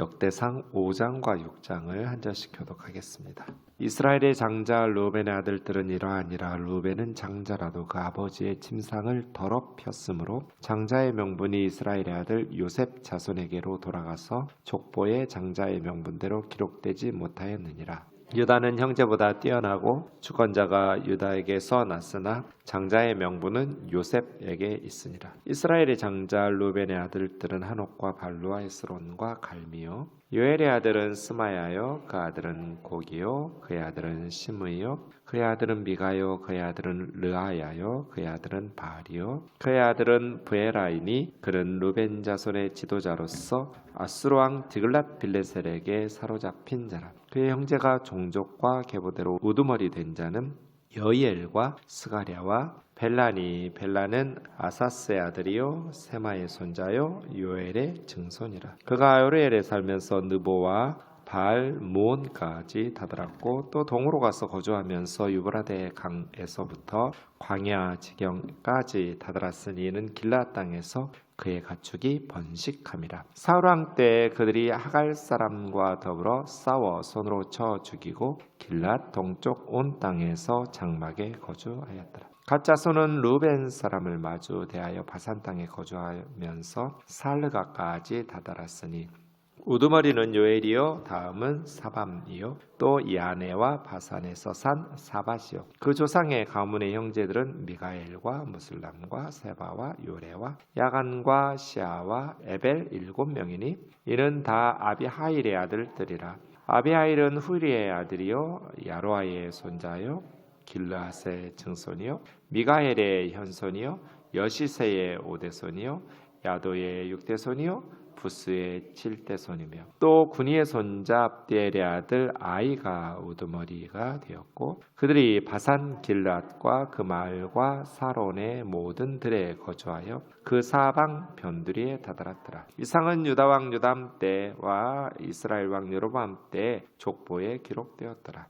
역대상 5장과 6장을 한 절씩 교독하겠습니다. 이스라엘의 장자 르우벤의 아들들은 이러하니라. 르우벤은 장자라도 그 아버지의 침상을 더럽혔으므로 장자의 명분이 이스라엘의 아들 요셉 자손에게로 돌아가서 족보의 장자의 명분대로 기록되지 못하였느니라. 유다는 형제보다 뛰어나고 주권자가 유다에게서 났으나 장자의 명분은 요셉에게 있으니라. 이스라엘의 장자 르우벤의 아들들은 한옥과 발루와 에스론과 갈미요. 요엘의 아들은 스마야요. 그 아들은 고기요. 그의 아들은 시므이요. 그의 아들은 미가요. 그의 아들은 르아야요. 그의 아들은 바알이요. 그의 아들은 브에라이니 그는 르벤 자손의 지도자로서 아수르 왕 디글랏 빌레셀에게 사로잡힌 자라. 그의 형제가 종족과 계보대로 우두머리 된 자는 여이엘과 스가랴와 벨라니. 벨라는 아사스의 아들이요 세마의 손자요 요엘의 증손이라. 그가 아요르엘에 살면서 느보와 바알 모온까지 다다랐고 또 동으로 가서 거주하면서 유브라데 강에서부터 광야 지경까지 다다랐으니 이는 길앗 땅에서 그의 가축이 번식함이라. 사울 왕 때 그들이 하갈 사람과 더불어 싸워 손으로 쳐 죽이고 길앗 동쪽 온 땅에서 장막에 거주하였더라. 갓 자손은 르우벤 사람을 마주 대하여 바산 땅에 거주하면서 살르가까지 다다랐으니 우두머리는 요엘이요 다음은 사밤이요 또 야네와 바산에서 산 사밧이요. 그 조상의 가문의 형제들은 미가엘과 무슬람과 세바와 요레와 야간과 시아와 에벨 7명이니 이는 다 아비하일의 아들들이라. 아비하일은 후리의 아들이요 야로아의 손자요 길르앗의 증손이요 미가엘의 현손이요 여시세의 5대손이요 야도의 6대손이요 부스의 7대손이며 또 군이의 손자 압디엘의 아들 아이가 우두머리가 되었고 그들이 바산 길앗과 그 마을과 사론의 모든 들에 거주하여 그 사방 변두리에 다다랐더라. 이상은 유다 왕 요담 때와 이스라엘 왕 여로보암 때 족보에 기록되었더라.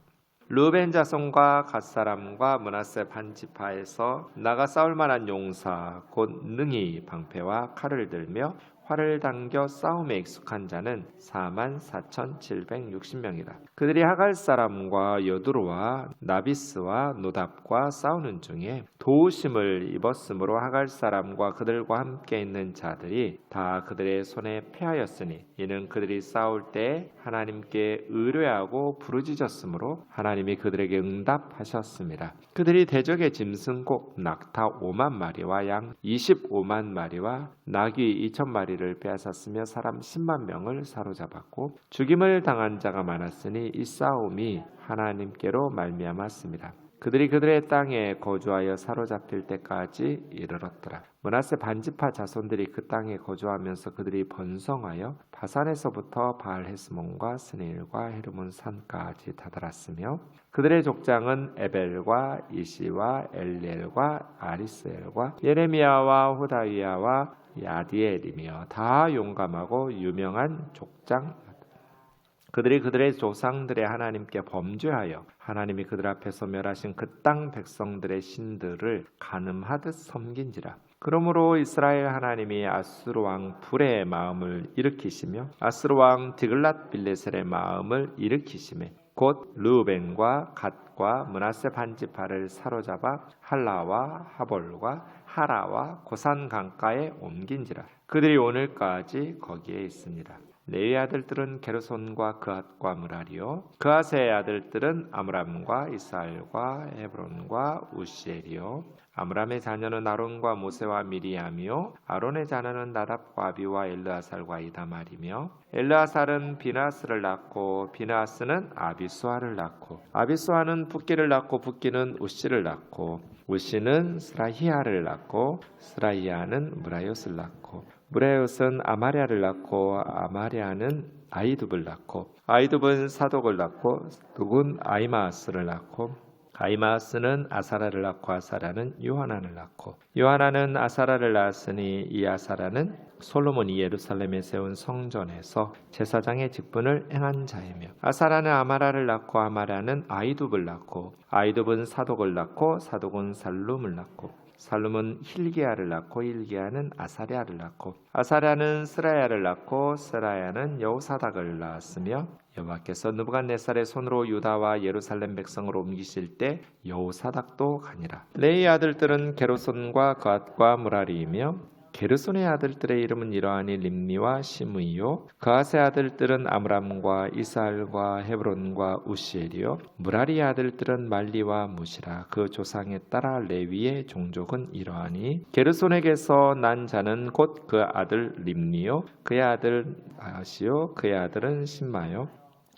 르우벤 자손과 갓사람과 므낫세 반지파에서 나가 싸울 만한 용사 곧 능히 방패와 칼을 들며 활을 당겨 싸움에 익숙한 자는 44,760명이다. 그들이 하갈 사람과 여두루와 나비스와 노답과 싸우는 중에 도우심을 입었으므로 하갈 사람과 그들과 함께 있는 자들이 다 그들의 손에 패하였으니 이는 그들이 싸울 때 하나님께 의뢰하고 부르짖었으므로 하나님이 그들에게 응답하셨습니다. 그들이 대적의 짐승 곧 낙타 5만 마리와 양 25만 마리와 나귀 2,000마리를 빼앗았으며 사람 10만 명을 사로잡았고 죽임을 당한 자가 많았으니 이 싸움이 하나님께로 말미암았습니다. 그들이 그들의 땅에 거주하여 사로잡힐 때까지 이르렀더라. 므낫세 반지파 자손들이 그 땅에 거주하면서 그들이 번성하여 바산에서부터 바알헤스몬과 스네일과 헤르몬 산까지 다다랐으며 그들의 족장은 에벨과 이시와 엘리엘과 아리스엘과 예레미야와 호다이야와 야디엘이며 다 용감하고 유명한 족장. 그들이 그들의 조상들의 하나님께 범죄하여 하나님이 그들 앞에서 멸하신 그 땅 백성들의 신들을 간음하듯 섬긴지라. 그러므로 이스라엘 하나님이 아수르 왕 불의 마음을 일으키시며 아수르 왕 디글랏 빌레셀의 마음을 일으키시매 곧 르우벤과 갓과 므낫세 반지파를 사로잡아 할라와 하볼과 하라와 고산 강가에 옮긴지라. 그들이 오늘까지 거기에 있습니다. 레위 아들들은 게르손과 그앗과 므라리요 그앗의 아들들은 아므람과 이스라엘과 헤브론과 우시엘이요 아므람의 자녀는 아론과 모세와 미리암이요 아론의 자녀는 나답과 아비와 엘르아살과 이다말이며 엘르아살은 비나스를 낳고 비나스는 아비수아를 낳고 아비수아는 붓기를 낳고 붓기는 우시를 낳고 우시는 스라히아를 낳고 스라히아는 무라요스를 낳고 무라요스는 아마랴를 낳고 아마랴는 아이둡을 낳고 아이둡은 사독을 낳고 사독은 아이마스를 낳고 아이마스는 아사라를 낳고 아사라는 요하난을 낳고 요하난은 아사라를 낳았으니 이 아사라는 솔로몬이 예루살렘에 세운 성전에서 제사장의 직분을 행한 자이며 아사라는 아마라를 낳고 아마라는 아이둡을 낳고 아이둡은 사독을 낳고 사독은 살룸을 낳고 살룸은 힐기야를 낳고 힐기야는 아사랴를 낳고 아사랴는 스라야를 낳고 스라야는 여호사닥을 낳았으며 여호와께서 느부갓네살의 손으로 유다와 예루살렘 백성을 옮기실 때 여호사닥도 가니라. 레위 아들들은 게르손과 갓과 무라리이며 게르손의 아들들의 이름은 이러하니 림니와 시므이요 그앗의 아들들은 아므람과 이스할과 헤브론과 우시엘이요 무라리의 아들들은 말리와 무시라. 그 조상에 따라 레위의 종족은 이러하니 게르손에게서 난 자는 곧 그 아들 림니요 그의 아들 아시요 그의 아들은 신마요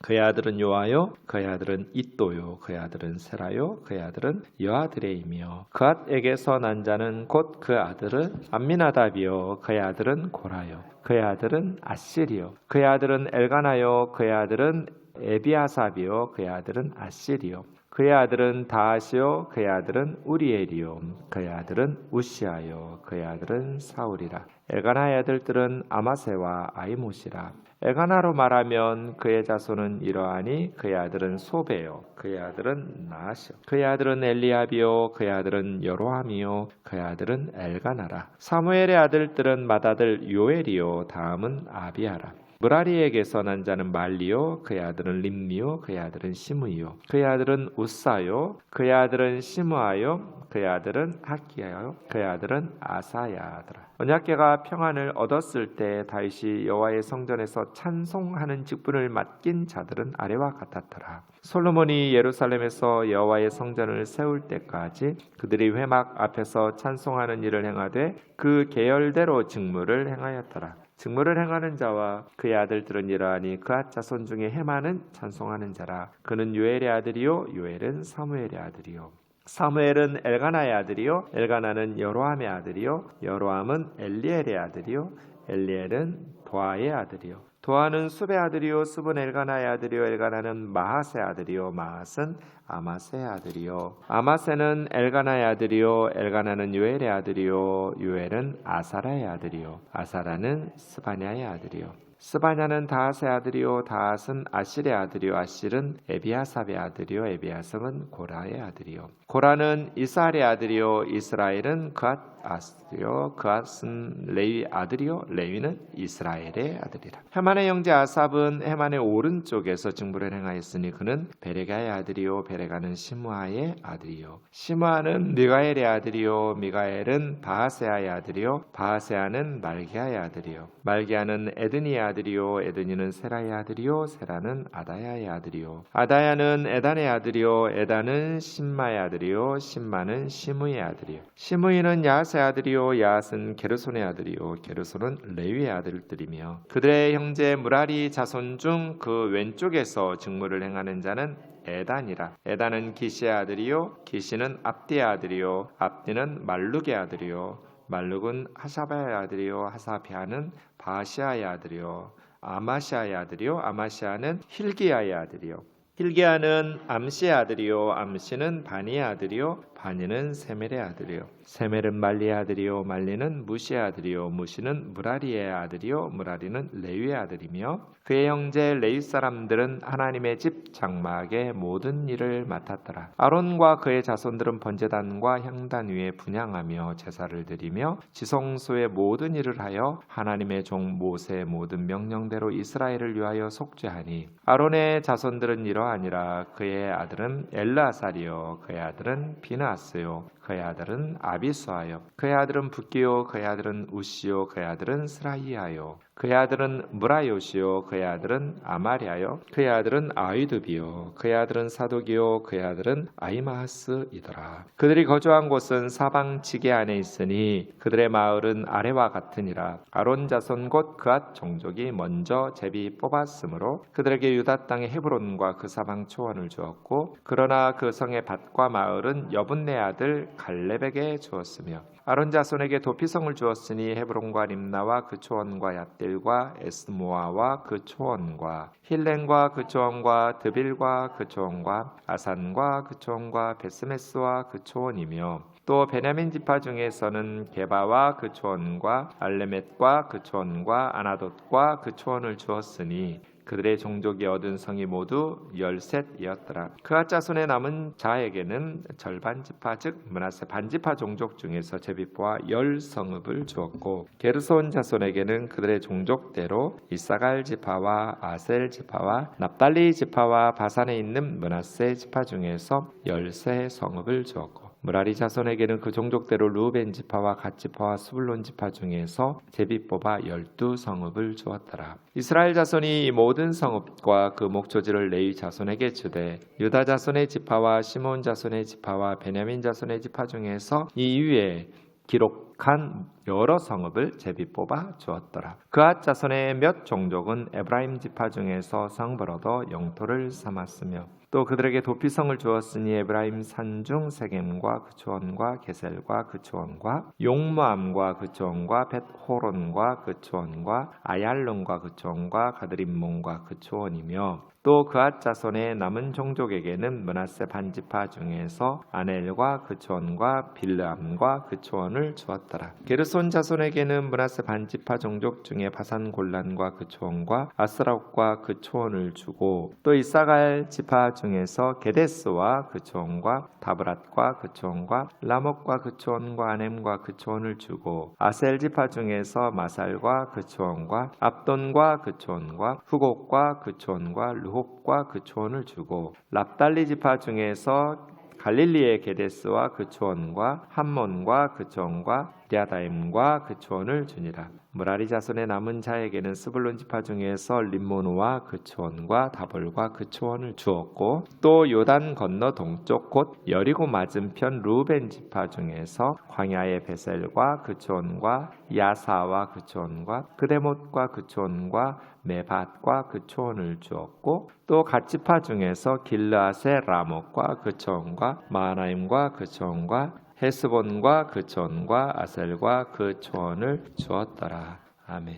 그의 아들은 요아요 그의 아들은 잇도요 그의 아들은 세라요 그의 아들은 여아드레이며 그앗에게서 난 자는 곧 그 아들은 암미나답이요 그의 아들은 고라요 그의 아들은 아실이요 그의 아들은 엘가나요 그의 아들은 에비아삽이요 그의 아들은 아실이요 그의 아들은 다하시요 그의 아들은 우리엘이요 그의 아들은 우시아요 그의 아들은 사울이라. 엘가나의 아들들은 아마세와 아이못이라. 엘가나로 말하면 그의 자손은 이러하니 그의 아들은 소베요 그의 아들은 나하시요 그의 아들은 엘리압이요 그의 아들은 여로함이요 그의 아들은 엘가나라. 사무엘의 아들들은 맏아들 요엘이요 다음은 아비아라. 무라리에게서 난 자는 말리요 그의 아들은 림니요 그의 아들은 시므이요 그의 아들은 우사요 그의 아들은 시므아요 그의 아들은 학기야요 그의 아들은 아사야더라. 언약궤가 평안을 얻었을 때 다윗이 여호와의 성전에서 찬송하는 직분을 맡긴 자들은 아래와 같았더라. 솔로몬이 예루살렘에서 여호와의 성전을 세울 때까지 그들이 회막 앞에서 찬송하는 일을 행하되 그 계열대로 직무를 행하였더라. 직무를 행하는 자와 그의 아들들은 이러하니 그앗 자손 중에 헤만은 찬송하는 자라. 그는 요엘의 아들이요 요엘은 사무엘의 아들이요 사무엘은 엘가나의 아들이요 엘가나는 여로함의 아들이요 여로함은 엘리엘의 아들이요 엘리엘은 도아의 아들이요 도아는 숲의 아들이요 숲은 엘가나의 아들이요 엘가나는 마핫의 아들이요 마핫은 아마세의 아들이요 아마세는 엘가나의 아들이요 엘가나는 요엘의 아들이요 요엘은 아사라의 아들이요 아사라는 스바냐의 아들이요 스바냐는 다핫의 아들이요 다핫은 아실의 아들이요 아실은 에비아삽의 아들이요 에비아삽은 고라의 아들이요 고라는 이스라엘의 아들이요 이스라엘은 그앗 아스요 그앗은 레위 아들이요 레위는 이스라엘의 아들이라. 헤만의 형제 아삽은 헤만의 오른쪽에서 직무를 행하였으니 그는 베레가의 아들이요 베레가는 시므아의 아들이요 시므아는 미가엘의 아들이요 미가엘은 바하세아의 아들이요 바하세아는 말기야의 아들이요 말기야는 에드니의 아들이요 에드니는 세라의 아들이요 세라는 아다야의 아들이요 아다야는 에단의 아들이요 에단은 신마의 아들이요 신마는 시므의 아들이요 시므이는 야핫의 아들이요 야핫은 게르손의 아들이요 게르손은 레위의 아들들이며 그들의 형제 무라리 자손 중 그 왼쪽에서 직무를 행하는 자는 에단이라. 에단은 기시의 아들이요 기시는 압디의 아들이요 압디는 말룩의 아들이요 말룩은 하사바의 아들이요 하사비아는 바시아의 아들이요 아마시아의 아들이요 아마시아는 힐기야의 아들이요 힐기야는 암시의 아들이요 암시는 바니의 아들이요 바니는 세멜의 아들이요 세멜은 말리의 아들이요 말리는 무시의 아들이요 무시는 무라리의 아들이요 무라리는 레위의 아들이며 그의 형제 레위 사람들은 하나님의 집 장막의 모든 일을 맡았더라. 아론과 그의 자손들은 번제단과 향단 위에 분향하며 제사를 드리며 지성소의 모든 일을 하여 하나님의 종 모세의 모든 명령대로 이스라엘을 위하여 속죄하니 아론의 자손들은 이러하니라. 그의 아들은 엘르아살이요 그의 아들은 비느하스요 그의 아들은 아비수아요 그의 아들은 붓기요 그의 아들은 우시요 그의 아들은 스라이아요 그의 아들은 무라요시요 그의 아들은 아마리아요 그의 아들은 아이두비요 그의 아들은 사독이요 그의 아들은 아이마하스이더라. 그들이 거주한 곳은 사방 지게 안에 있으니 그들의 마을은 아래와 같으니라. 아론 자손 곧 그앗 종족이 먼저 제비 뽑았으므로 그들에게 유다 땅의 헤브론과 그 사방 초원을 주었고 그러나 그 성의 밭과 마을은 여분네 아들 갈렙에게 주었으며 아론 자손에게 도피성을 주었으니 헤브론과 림나와 그 초원과 얏딜과 에스모아와 그 초원과 힐렌과 그 초원과 드빌과 그 초원과 아산과 그 초원과 베스메스와 그 초원이며 또 베냐민 지파 중에서는 게바와 그 초원과 알레멧과 그 초원과 아나돗과 그 초원을 주었으니 그들의 종족이 얻은 성이 모두 13이었더라. 그앗 자손의 남은 자에게는 절반 지파 즉 므낫세 반지파 종족 중에서 제비포와 10성읍을 주었고 게르손 자손에게는 그들의 종족대로 이사갈 지파와 아셀 지파와 납달리 지파와 바산에 있는 므낫세 지파 중에서 13성읍을 주었고 므라리 자손에게는 그 종족대로 루벤 지파와 갓 지파와 스불론 지파 중에서 제비 뽑아 12성읍을 주었더라. 이스라엘 자손이 이 모든 성읍과 그 목초지를 레위 자손에게 주되 유다 자손의 지파와 시몬 자손의 지파와 베냐민 자손의 지파 중에서 이 위에 기록한 여러 성읍을 제비 뽑아 주었더라. 그앗 자손의 몇 종족은 에브라임 지파 중에서 성을 얻어 영토를 삼았으며 또 그들에게 도피성을 주었으니 에브라임 산중 세겜과 그 초원과 게셀과 그 초원과 용모암과 그 초원과 벳호론과 그 초원과 아얄론과 그 초원과 가드림몬과 그 초원이며 또 그앗 자손의 남은 종족에게는 므낫세 반지파 중에서 아넬과 그 초원과 빌르암과 그 초원을 주었더라. 게르손 자손에게는 므낫세 반지파 종족 중에 바산 골란과 그 초원과 아스라옥과 그 초원을 주고 또 이사갈 지파 중에서 게데스와 그 초원과 다브랏과 그 초원과 라목과 그 초원과 아넴과 그 초원을 주고 아셀 지파 중에서 마살과 그 초원과 압돈과 그 초원과 후곡과 그 초원과 르홉과 그 초원을 주고 납달리 지파 중에서 갈릴리의 게데스와 그 초원과 함몬과 그 초원과 디아다임과 그 초원을 주니라. 므라리 자손의 남은 자에게는 스불론 지파 중에서 림모노와 그 초원과 다볼과 그 초원을 주었고 또 요단 건너 동쪽 곧 여리고 맞은편 루벤 지파 중에서 광야의 베셀과 그 초원과 야사와 그 초원과 그데못과 그 초원과 메밧과 그 초원을 주었고 또 갓 지파 중에서 길르앗의 라목과 그 초원과 마하나임과 그 초원과 헤스본과 그 초원과 아셀과 그 초원을 주었더라. 아멘.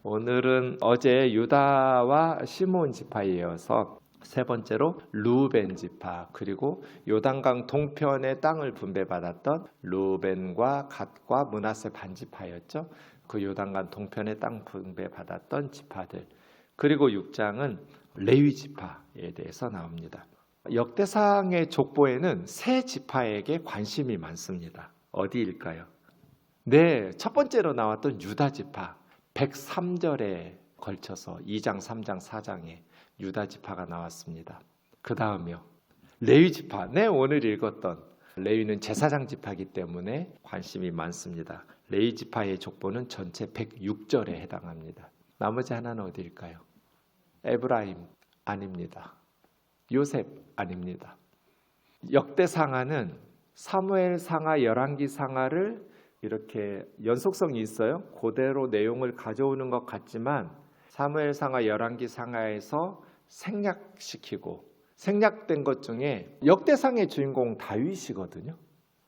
오늘은 어제 유다와 시몬 지파에 이어서 세 번째로 루벤 지파 그리고 요단강 동편의 땅을 분배받았던 루벤과 갓과 므낫세 반지파였죠. 그 요단강 동편의 땅 분배받았던 지파들 그리고 6장은 레위 지파에 대해서 나옵니다. 역대상의 족보에는 세 지파에게 관심이 많습니다. 어디일까요? 네, 첫 번째로 나왔던 유다 지파 103절에 걸쳐서 2장, 3장, 4장에 유다 지파가 나왔습니다. 그 다음이요. 레위 지파, 네, 오늘 읽었던 레위는 제사장 지파이기 때문에 관심이 많습니다. 레위 지파의 족보는 전체 106절에 해당합니다. 나머지 하나는 어디일까요? 에브라임 아닙니다. 요셉 아닙니다. 역대상하는 사무엘상하, 열왕기상하를 이렇게 연속성이 있어요. 그대로 내용을 가져오는 것 같지만 사무엘상하, 열왕기상하에서 생략시키고 생략된 것 중에 역대상의 주인공 다윗이거든요.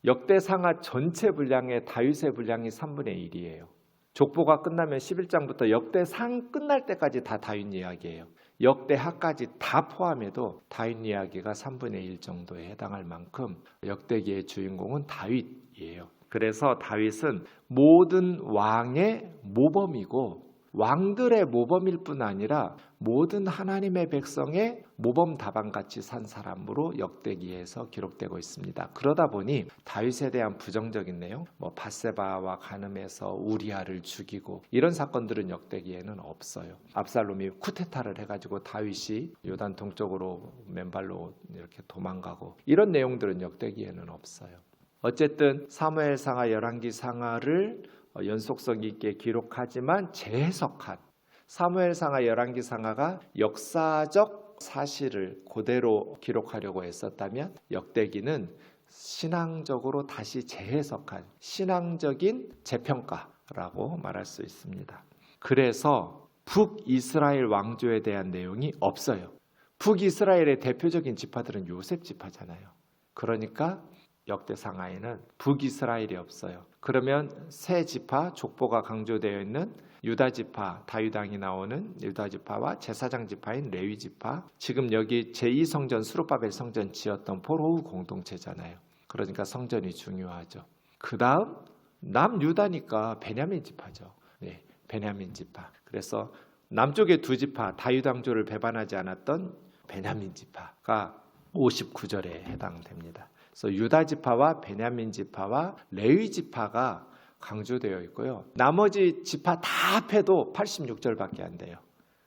역대상하 전체 분량의 다윗의 분량이 3분의 1이에요. 족보가 끝나면 11장부터 역대상 끝날 때까지 다 다윗 이야기예요. 역대하까지 다 포함해도 다윗 이야기가 3분의 1 정도에 해당할 만큼 역대기의 주인공은 다윗이에요. 그래서 다윗은 모든 왕의 모범이고 왕들의 모범일 뿐 아니라 모든 하나님의 백성의 모범 다방같이 산 사람으로 역대기에서 기록되고 있습니다. 그러다 보니 다윗에 대한 부정적인 내용, 밧세바와 간음해서 우리아를 죽이고 이런 사건들은 역대기에는 없어요. 압살롬이 쿠데타를 해가지고 다윗이 요단 동쪽으로 맨발로 이렇게 도망가고 이런 내용들은 역대기에는 없어요. 어쨌든 사무엘상하, 열왕기상하를 연속성 있게 기록하지만 재해석한 사무엘상하, 열왕기상하가 역사적 사실을 그대로 기록하려고 했었다면 역대기는 신앙적으로 다시 재해석한 신앙적인 재평가라고 말할 수 있습니다. 그래서 북이스라엘 왕조에 대한 내용이 없어요. 북이스라엘의 대표적인 지파들은 요셉 지파잖아요. 그러니까 역대상하에는 북이스라엘이 없어요. 그러면 세 지파 족보가 강조되어 있는 유다 지파, 다윗왕이 나오는 유다 지파와 제사장 지파인 레위 지파, 지금 여기 제2성전 수룹바벨 성전 지었던 포로우 공동체잖아요. 그러니까 성전이 중요하죠. 그 다음 남유다니까 베냐민 지파죠. 네, 베냐민 지파. 그래서 남쪽의 두 지파 다윗 왕조를 배반하지 않았던 베냐민 지파가 59절에 해당됩니다. 그래서 유다 지파와 베냐민 지파와 레위 지파가 강조되어 있고요. 나머지 지파 다 합해도 86절밖에 안 돼요.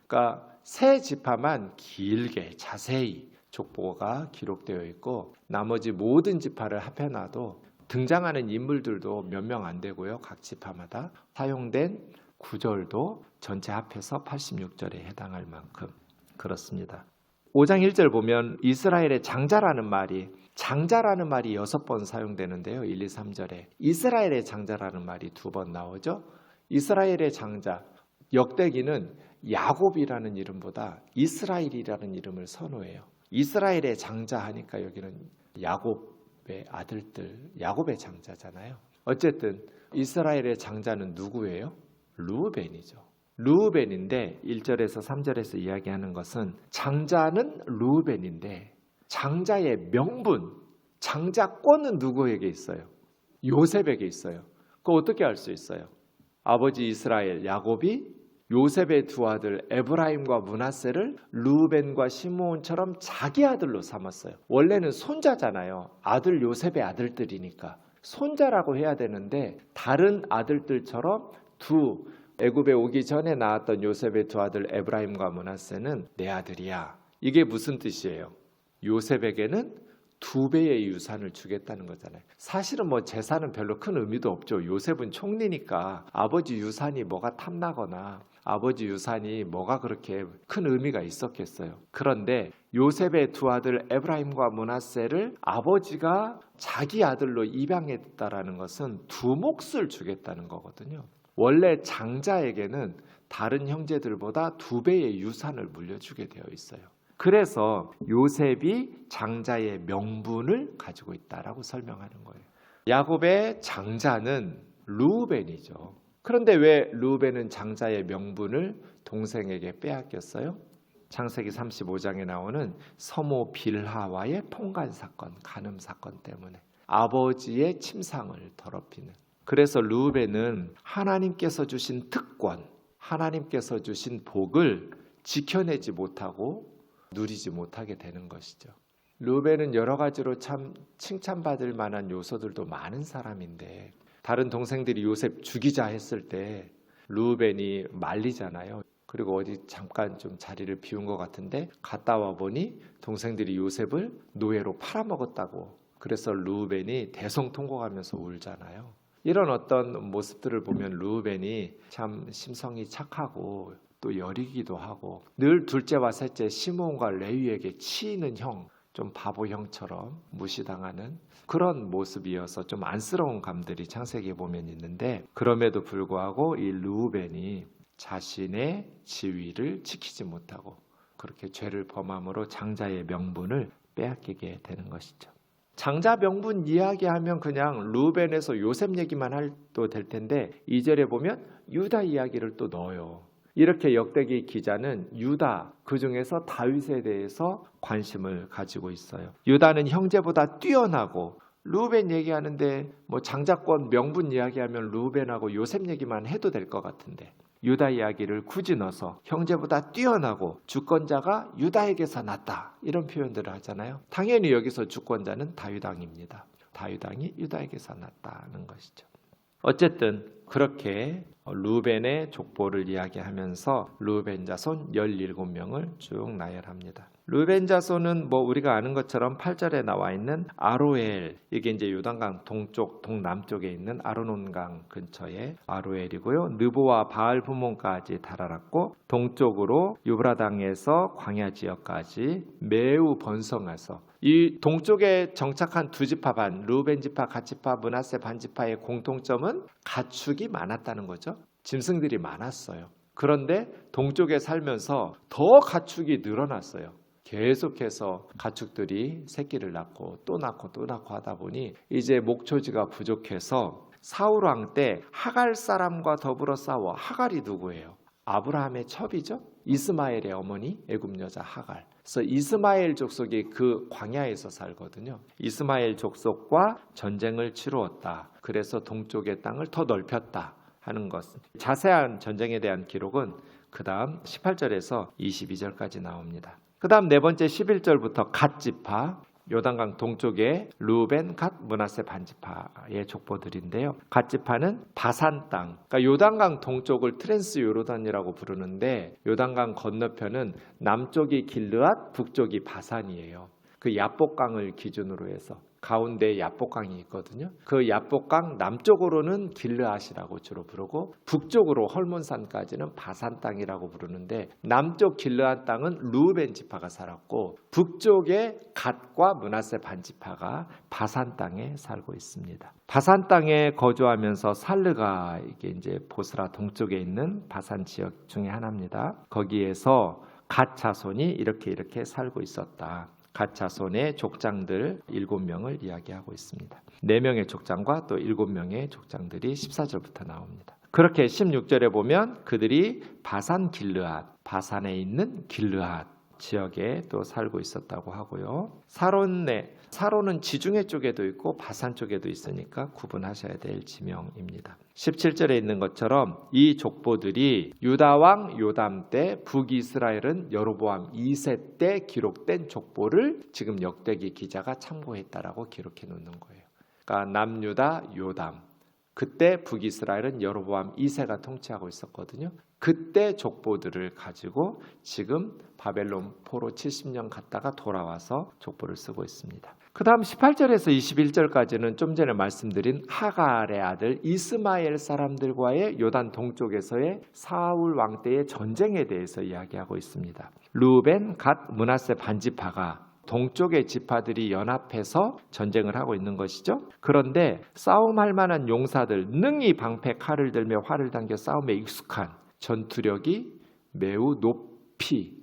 그러니까 세 지파만 길게 자세히 족보가 기록되어 있고 나머지 모든 지파를 합해놔도 등장하는 인물들도 몇 명 안 되고요. 각 지파마다 사용된 구절도 전체 합해서 86절에 해당할 만큼 그렇습니다. 5장 1절 보면 이스라엘의 장자라는 말이 6번 사용되는데요. 1, 2, 3절에 이스라엘의 장자라는 말이 2번 나오죠. 이스라엘의 장자, 역대기는 야곱이라는 이름보다 이스라엘이라는 이름을 선호해요. 이스라엘의 장자 하니까 여기는 야곱의 아들들, 야곱의 장자잖아요. 어쨌든 이스라엘의 장자는 누구예요? 르우벤이죠. 르우벤인데 1절에서 3절에서 이야기하는 것은 장자는 르우벤인데 장자의 명분, 장자권은 누구에게 있어요? 요셉에게 있어요. 그거 어떻게 알 수 있어요? 아버지 이스라엘 야곱이 요셉의 두 아들 에브라임과 므낫세를 르우벤과 시므온처럼 자기 아들로 삼았어요. 원래는 손자잖아요. 아들 요셉의 아들들이니까 손자라고 해야 되는데 다른 아들들처럼 두 애굽에 오기 전에 낳았던 요셉의 두 아들 에브라임과 므낫세는 내 아들이야. 이게 무슨 뜻이에요? 요셉에게는 2배의 유산을 주겠다는 거잖아요. 사실은 뭐 재산은 별로 큰 의미도 없죠. 요셉은 총리니까 아버지 유산이 뭐가 탐나거나 아버지 유산이 뭐가 그렇게 큰 의미가 있었겠어요. 그런데 요셉의 두 아들 에브라임과 므낫세를 아버지가 자기 아들로 입양했다라는 것은 두 몫을 주겠다는 거거든요. 원래 장자에게는 다른 형제들보다 2배의 유산을 물려주게 되어 있어요. 그래서 요셉이 장자의 명분을 가지고 있다라고 설명하는 거예요. 야곱의 장자는 르우벤이죠. 그런데 왜 르우벤은 장자의 명분을 동생에게 빼앗겼어요? 창세기 35장에 나오는 서모 빌하와의 통간 사건, 간음 사건 때문에 아버지의 침상을 더럽히는. 그래서 르우벤은 하나님께서 주신 특권, 하나님께서 주신 복을 지켜내지 못하고 누리지 못하게 되는 것이죠. 르우벤은 여러 가지로 참 칭찬받을 만한 요소들도 많은 사람인데 다른 동생들이 요셉 죽이자 했을 때 르우벤이 말리잖아요. 그리고 어디 잠깐 좀 자리를 비운 것 같은데 갔다 와 보니 동생들이 요셉을 노예로 팔아먹었다고. 그래서 르우벤이 대성통곡하면서 울잖아요. 이런 어떤 모습들을 보면 르우벤이 참 심성이 착하고 또 여리기도 하고 늘 둘째와 셋째 시므온과 레위에게 치이는 형, 좀 바보 형처럼 무시당하는 그런 모습이어서 좀 안쓰러운 감들이 창세기에 보면 있는데 그럼에도 불구하고 이 르우벤이 자신의 지위를 지키지 못하고 그렇게 죄를 범함으로 장자의 명분을 빼앗기게 되는 것이죠. 장자 명분 이야기하면 그냥 르우벤에서 요셉 얘기만 해도 될 텐데 2절에 보면 유다 이야기를 또 넣어요. 이렇게 역대기 기자는 유다, 그중에서 다윗에 대해서 관심을 가지고 있어요. 유다는 형제보다 뛰어나고 르우벤 얘기하는데 뭐 장자권 명분 이야기하면 르우벤하고 요셉 얘기만 해도 될 것 같은데 유다 이야기를 굳이 넣어서 형제보다 뛰어나고 주권자가 유다에게서 났다 이런 표현들을 하잖아요. 당연히 여기서 주권자는 다윗 왕입니다. 다윗 왕이 유다에게서 났다는 것이죠. 어쨌든 그렇게 르우벤의 족보를 이야기하면서 르우벤 자손 17명을 쭉 나열합니다. 르우벤 자손은 뭐 우리가 아는 것처럼 8절에 나와 있는 아로엘, 이게 이제 요단강 동쪽 동남쪽에 있는 아르논강 근처의 아로엘이고요. 느보와 바알 부몬까지 달아났고 동쪽으로 유브라당에서 광야 지역까지 매우 번성해서 이 동쪽에 정착한 두 지파 반, 르우벤 지파, 갓 지파, 므낫세 반 지파의 공통점은 가축이 많았다는 거죠. 짐승들이 많았어요. 그런데 동쪽에 살면서 더 가축이 늘어났어요. 계속해서 가축들이 새끼를 낳고 또 낳고 또 낳고 하다 보니 이제 목초지가 부족해서 사울 왕 때 하갈 사람과 더불어 싸워. 하갈이 누구예요? 아브라함의 첩이죠. 이스마엘의 어머니 애굽 여자 하갈. 그래서 이스마엘 족속이 그 광야에서 살거든요. 이스마엘 족속과 전쟁을 치루었다. 그래서 동쪽의 땅을 더 넓혔다 하는 것. 자세한 전쟁에 대한 기록은 그 다음 18절에서 22절까지 나옵니다. 그 다음 네 번째 11절부터 갓 지파, 요단강 동쪽에 루벤, 갓, 므낫세 반지파의 족보들인데요. 갓 지파는 바산 땅, 그러니까 요단강 동쪽을 트랜스 요르단이라고 부르는데 요단강 건너편은 남쪽이 길르앗, 북쪽이 바산이에요. 그 야복강을 기준으로 해서 가운데 야복강이 있거든요. 그 야복강 남쪽으로는 길르앗이라고 주로 부르고 북쪽으로 헐몬산까지는 바산 땅이라고 부르는데 남쪽 길르앗 땅은 루벤 지파가 살았고 북쪽에 갓과 므낫세 반지파가 바산 땅에 살고 있습니다. 바산 땅에 거주하면서 살르가 이게 이제 보스라 동쪽에 있는 바산 지역 중에 하나입니다. 거기에서 갓 자손이 이렇게 살고 있었다. 갓 자손의 족장들 7명을 이야기하고 있습니다. 4명의 족장과 또 7명의 족장들이 14절부터 나옵니다. 그렇게 16절에 보면 그들이 바산 길르앗, 바산에 있는 길르앗 지역에 또 살고 있었다고 하고요. 사론은 지중해 쪽에도 있고 바산 쪽에도 있으니까 구분하셔야 될 지명입니다. 17절에 있는 것처럼 이 족보들이 유다 왕 요담 때 북이스라엘은 여로보암 2세 때 기록된 족보를 지금 역대기 기자가 참고했다라고 기록해 놓는 거예요. 그러니까 남유다 요담, 그때 북이스라엘은 여로보암 2세가 통치하고 있었거든요. 그때 족보들을 가지고 지금 바벨론 포로 70년 갔다가 돌아와서 족보를 쓰고 있습니다. 그 다음 18절에서 21절까지는 좀 전에 말씀드린 하갈의 아들 이스마엘 사람들과의 요단 동쪽에서의 사울 왕 때의 전쟁에 대해서 이야기하고 있습니다. 루벤, 갓, 므낫세 반지파가 동쪽의 지파들이 연합해서 전쟁을 하고 있는 것이죠. 그런데 싸움할 만한 용사들, 능히 방패 칼을 들며 활을 당겨 싸움에 익숙한 전투력이 매우 높이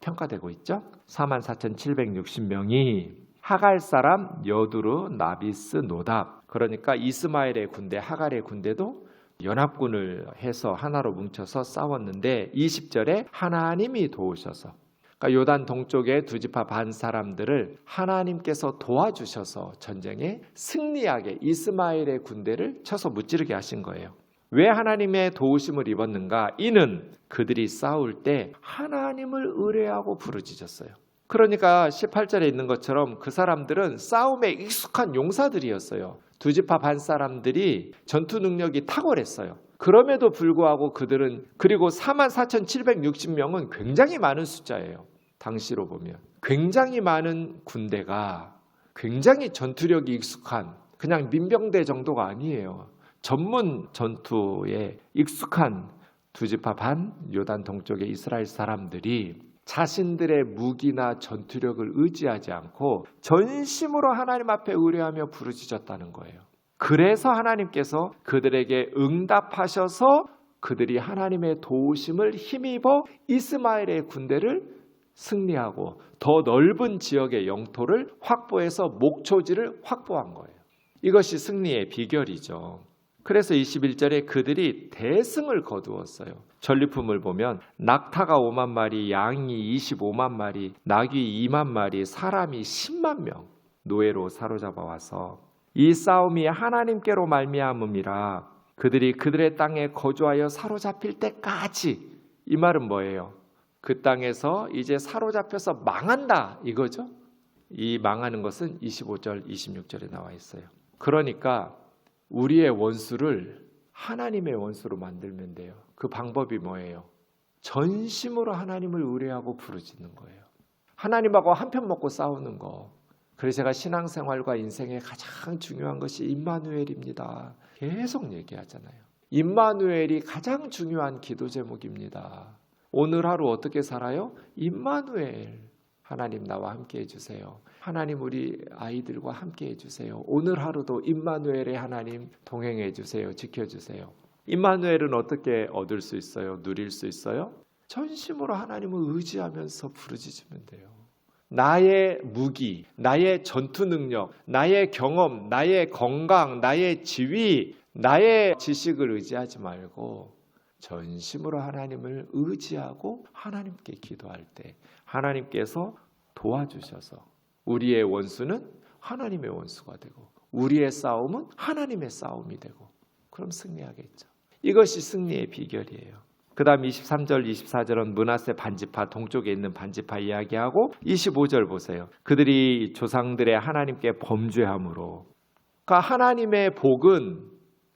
평가되고 있죠. 44,760명이 하갈 사람 여두르, 나비스, 노답, 그러니까 이스마엘의 군대, 하갈의 군대도 연합군을 해서 하나로 뭉쳐서 싸웠는데 20절에 하나님이 도우셔서, 그러니까 요단 동쪽의 두 지파 반 사람들을 하나님께서 도와주셔서 전쟁에 승리하게 이스마엘의 군대를 쳐서 무찌르게 하신 거예요. 왜 하나님의 도우심을 입었는가? 이는 그들이 싸울 때 하나님을 의뢰하고 부르짖었어요. 그러니까 18절에 있는 것처럼 그 사람들은 싸움에 익숙한 용사들이었어요. 두 지파 반 사람들이 전투 능력이 탁월했어요. 그럼에도 불구하고 그들은, 그리고 44,760명은 굉장히 많은 숫자예요. 당시로 보면 굉장히 많은 군대가 굉장히 전투력이 익숙한 그냥 민병대 정도가 아니에요. 전문 전투에 익숙한 두 지파 반 요단 동쪽의 이스라엘 사람들이 자신들의 무기나 전투력을 의지하지 않고 전심으로 하나님 앞에 의뢰하며 부르짖었다는 거예요. 그래서 하나님께서 그들에게 응답하셔서 그들이 하나님의 도우심을 힘입어 이스마엘의 군대를 승리하고 더 넓은 지역의 영토를 확보해서 목초지를 확보한 거예요. 이것이 승리의 비결이죠. 그래서 21절에 그들이 대승을 거두었어요. 전리품을 보면 낙타가 5만 마리, 양이 25만 마리, 낙이 2만 마리, 사람이 10만 명 노예로 사로잡아 와서 이 싸움이 하나님께로 말미암음이라 그들이 그들의 땅에 거주하여 사로잡힐 때까지. 이 말은 뭐예요? 그 땅에서 이제 사로잡혀서 망한다 이거죠. 이 망하는 것은 25절, 26절에 나와 있어요. 그러니까 우리의 원수를 하나님의 원수로 만들면 돼요. 그 방법이 뭐예요? 전심으로 하나님을 의뢰하고 부르짖는 거예요. 하나님하고 한편 먹고 싸우는 거. 그래서 제가 신앙생활과 인생에 가장 중요한 것이 임마누엘입니다. 계속 얘기하잖아요. 임마누엘이 가장 중요한 기도 제목입니다. 오늘 하루 어떻게 살아요? 임마누엘. 하나님 나와 함께 해주세요. 하나님 우리 아이들과 함께 해주세요. 오늘 하루도 임마누엘의 하나님 동행해 주세요. 지켜주세요. 임마누엘은 어떻게 얻을 수 있어요? 누릴 수 있어요? 전심으로 하나님을 의지하면서 부르짖으면 돼요. 나의 무기, 나의 전투 능력, 나의 경험, 나의 건강, 나의 지위, 나의 지식을 의지하지 말고 전심으로 하나님을 의지하고 하나님께 기도할 때 하나님께서 도와주셔서 우리의 원수는 하나님의 원수가 되고 우리의 싸움은 하나님의 싸움이 되고 그럼 승리하겠죠. 이것이 승리의 비결이에요. 그 다음 23절 24절은 므낫세 반지파 동쪽에 있는 반지파 이야기하고 25절 보세요. 그들이 조상들의 하나님께 범죄함으로. 그러니까 하나님의 복은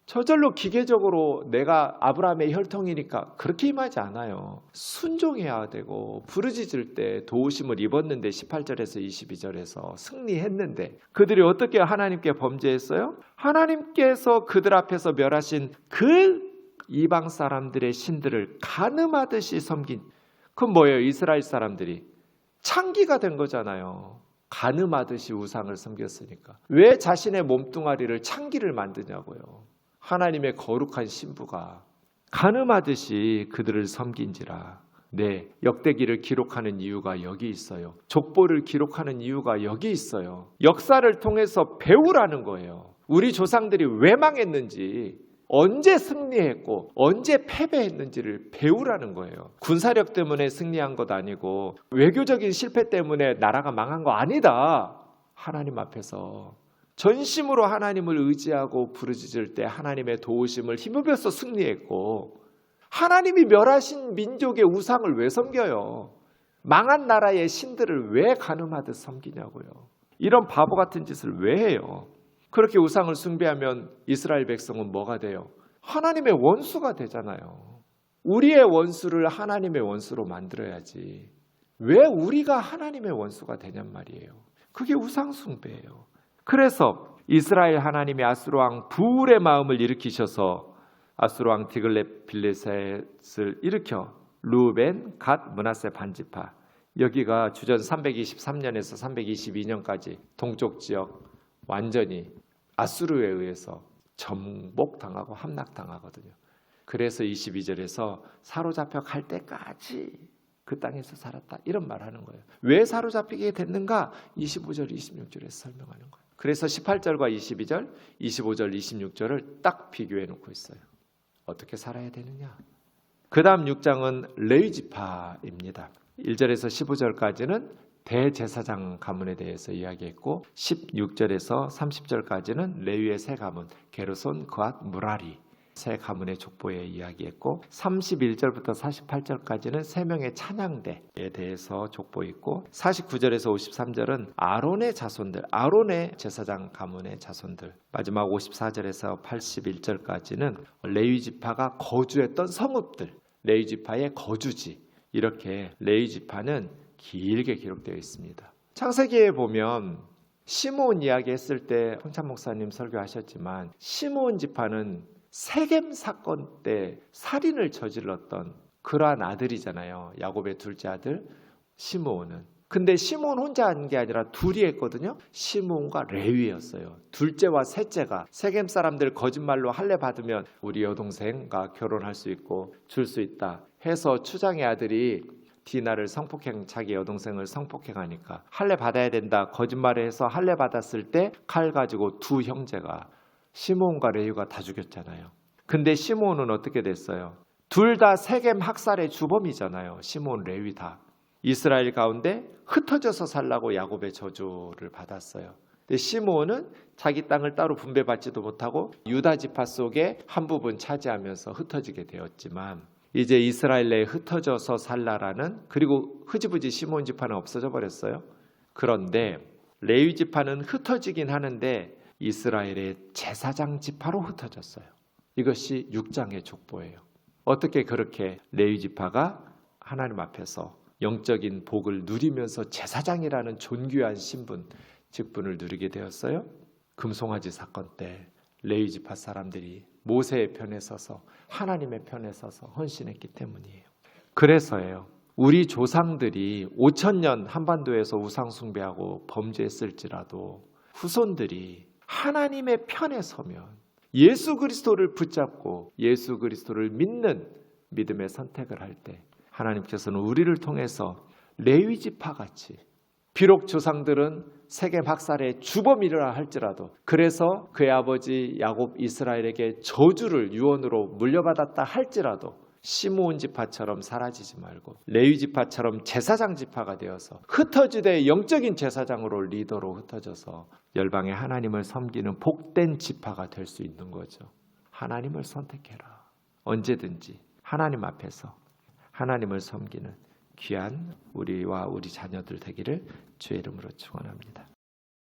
저절로 기계적으로 내가 아브라함의 혈통이니까 그렇게 임하지 않아요. 순종해야 되고 부르짖을 때 도우심을 입었는데 18절에서 22절에서 승리했는데 그들이 어떻게 하나님께 범죄했어요? 하나님께서 그들 앞에서 멸하신 그 이방 사람들의 신들을 가늠하듯이 섬긴. 그건 뭐예요? 이스라엘 사람들이 창기가 된 거잖아요. 가늠하듯이 우상을 섬겼으니까. 왜 자신의 몸뚱아리를 창기를 만드냐고요. 하나님의 거룩한 신부가 가늠하듯이 그들을 섬긴지라. 네, 역대기를 기록하는 이유가 여기 있어요. 족보를 기록하는 이유가 여기 있어요. 역사를 통해서 배우라는 거예요. 우리 조상들이 왜 망했는지, 언제 승리했고 언제 패배했는지를 배우라는 거예요. 군사력 때문에 승리한 것 아니고 외교적인 실패 때문에 나라가 망한 거 아니다. 하나님 앞에서 전심으로 하나님을 의지하고 부르짖을 때 하나님의 도우심을 힘입어서 승리했고, 하나님이 멸하신 민족의 우상을 왜 섬겨요? 망한 나라의 신들을 왜 가늠하듯 섬기냐고요. 이런 바보 같은 짓을 왜 해요? 그렇게 우상을 숭배하면 이스라엘 백성은 뭐가 돼요? 하나님의 원수가 되잖아요. 우리의 원수를 하나님의 원수로 만들어야지. 왜 우리가 하나님의 원수가 되냔 말이에요. 그게 우상 숭배예요. 그래서 이스라엘 하나님이 아수르 왕 부울의 마음을 일으키셔서 아수르 왕 디글렛 빌레셋을 일으켜 루벤, 갓, 므낫세 반지파, 여기가 주전 323년에서 322년까지 동쪽 지역 완전히 아수르에 의해서 정복당하고 함락당하거든요. 그래서 22절에서 사로잡혀 갈 때까지 그 땅에서 살았다, 이런 말하는 거예요. 왜 사로잡히게 됐는가? 25절 26절에서 설명하는 거예요. 그래서 18절과 22절, 25절, 26절을 딱 비교해 놓고 있어요. 어떻게 살아야 되느냐? 그 다음 6장은 레위지파입니다. 1절에서 15절까지는 대제사장 가문에 대해서 이야기했고, 16절에서 30절까지는 레위의 세 가문 게르손, 그앗, 무라리 세 가문의 족보에 이야기했고, 31절부터 48절까지는 세 명의 찬양대에 대해서 족보있고, 49절에서 53절은 아론의 자손들, 아론의 제사장 가문의 자손들, 마지막 54절에서 81절까지는 레위지파가 거주했던 성읍들, 레위지파의 거주지, 이렇게 레위지파는 길게 기록되어 있습니다. 창세기에 보면 시므온 이야기 했을 때 홍찬 목사님 설교하셨지만, 시므온 지파는 세겜 사건 때 살인을 저질렀던 그러한 아들이잖아요. 야곱의 둘째 아들 시므온은. 근데 시므온 혼자 한 게 아니라 둘이 했거든요. 시므온과 레위였어요. 둘째와 셋째가 세겜 사람들 거짓말로 할례 받으면 우리 여동생과 결혼할 수 있고 줄 수 있다 해서 추장의 아들이 디나를 자기 여동생을 성폭행하니까 할례 받아야 된다 거짓말을 해서 할례 받았을 때 칼 가지고 두 형제가 시므온과 레위가 다 죽였잖아요. 근데 시므온은 어떻게 됐어요? 둘 다 세겜 학살의 주범이잖아요. 시므온, 레위 다. 이스라엘 가운데 흩어져서 살라고 야곱의 저주를 받았어요. 근데 시므온은 자기 땅을 따로 분배받지도 못하고 유다 지파 속에 한 부분 차지하면서 흩어지게 되었지만, 이제 이스라엘 내에 흩어져서 살라라는, 그리고 흐지부지 시므온 지파는 없어져 버렸어요. 그런데 레위 지파는 흩어지긴 하는데 이스라엘의 제사장 지파로 흩어졌어요. 이것이 6장의 족보예요. 어떻게 그렇게 레위 지파가 하나님 앞에서 영적인 복을 누리면서 제사장이라는 존귀한 신분, 직분을 누리게 되었어요? 금송아지 사건 때 레위 지파 사람들이 모세의 편에 서서 하나님의 편에 서서 헌신했기 때문이에요. 그래서예요. 우리 조상들이 5,000년 한반도에서 우상 숭배하고 범죄했을지라도 후손들이 하나님의 편에 서면, 예수 그리스도를 붙잡고 예수 그리스도를 믿는 믿음의 선택을 할 때 하나님께서는 우리를 통해서 레위 지파 같이, 비록 조상들은 세겜 학살의 주범이라 할지라도, 그래서 그의 아버지 야곱 이스라엘에게 저주를 유언으로 물려받았다 할지라도 시므온 지파처럼 사라지지 말고 레위 지파처럼 제사장 지파가 되어서 흩어지되 영적인 제사장으로, 리더로 흩어져서 열방의 하나님을 섬기는 복된 지파가 될 수 있는 거죠. 하나님을 선택해라. 언제든지 하나님 앞에서 하나님을 섬기는 귀한 우리와 우리 자녀들 되기를 주의 이름으로 축원합니다.